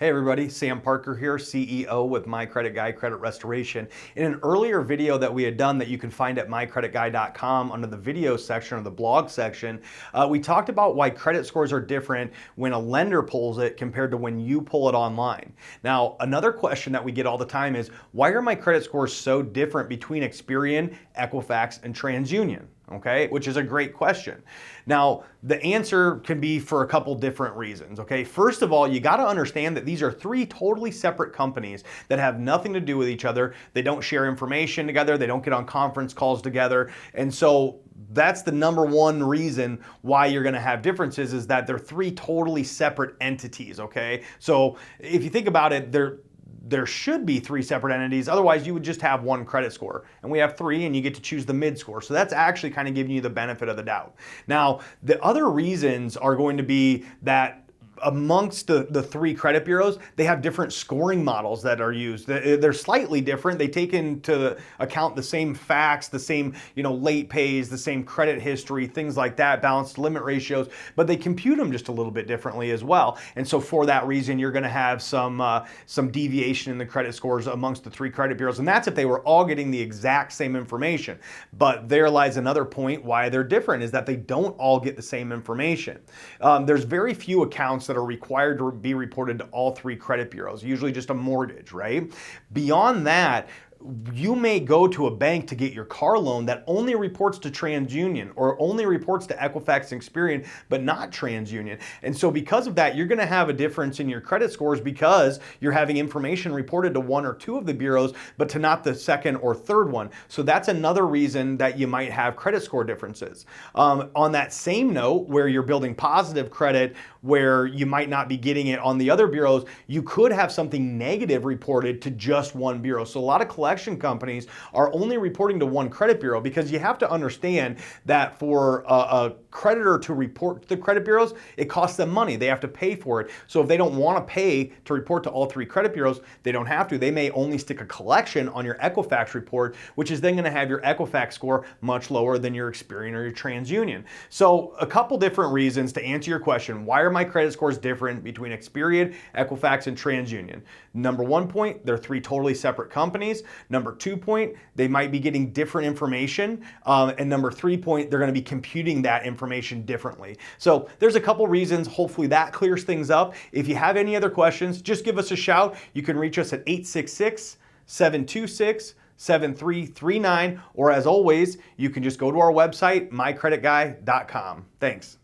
Hey everybody, Sam Parker here, CEO with My Credit Guy Credit Restoration. In an earlier video that we had done that you can find at mycreditguy.com under the video section or the blog section, we talked about why credit scores are different when a lender pulls it compared to when you pull it online. Now, another question that we get all the time is, why are my credit scores so different between Experian, Equifax, and TransUnion? Okay, which is a great question. Now, the answer can be for a couple different reasons, okay? First of all, you gotta understand that these are three totally separate companies that have nothing to do with each other. They don't share information together, they don't get on conference calls together, and so that's the number one reason why you're gonna have differences, is that they're three totally separate entities, okay? So if you think about it, there should be three separate entities, otherwise you would just have one credit score. And we have three, and you get to choose the mid score. So that's actually kind of giving you the benefit of the doubt. Now, the other reasons are going to be that amongst the three credit bureaus, they have different scoring models that are used. They're slightly different. They take into account the same facts, the same late pays, the same credit history, things like that, balanced limit ratios, but they compute them just a little bit differently as well. And so for that reason, you're going to have some deviation in the credit scores amongst the three credit bureaus, and that's if they were all getting the exact same information. But there lies another point why they're different, is that they don't all get the same information. There's very few accounts that are required to be reported to all three credit bureaus, usually just a mortgage, right? Beyond that, you may go to a bank to get your car loan that only reports to TransUnion or only reports to Equifax and Experian, but not TransUnion. And so because of that, you're going to have a difference in your credit scores because you're having information reported to one or two of the bureaus, but to not the second or third one. So that's another reason that you might have credit score differences. On that same note, where you're building positive credit, where you might not be getting it on the other bureaus, you could have something negative reported to just one bureau. So a lot of collection companies are only reporting to one credit bureau, because you have to understand that for a creditor to report to the credit bureaus, it costs them money. They have to pay for it. So if they don't want to pay to report to all three credit bureaus, they don't have to. They may only stick a collection on your Equifax report, which is then going to have your Equifax score much lower than your Experian or your TransUnion. So a couple different reasons to answer your question, why are my credit scores different between Experian, Equifax, and TransUnion? Number one point, they're three totally separate companies. Number 2 point, they might be getting different information. And number 3 point, they're going to be computing that information differently. So there's a couple reasons. Hopefully that clears things up. If you have any other questions, just give us a shout. You can reach us at 866-726-7339, or as always, you can just go to our website, mycreditguy.com. Thanks.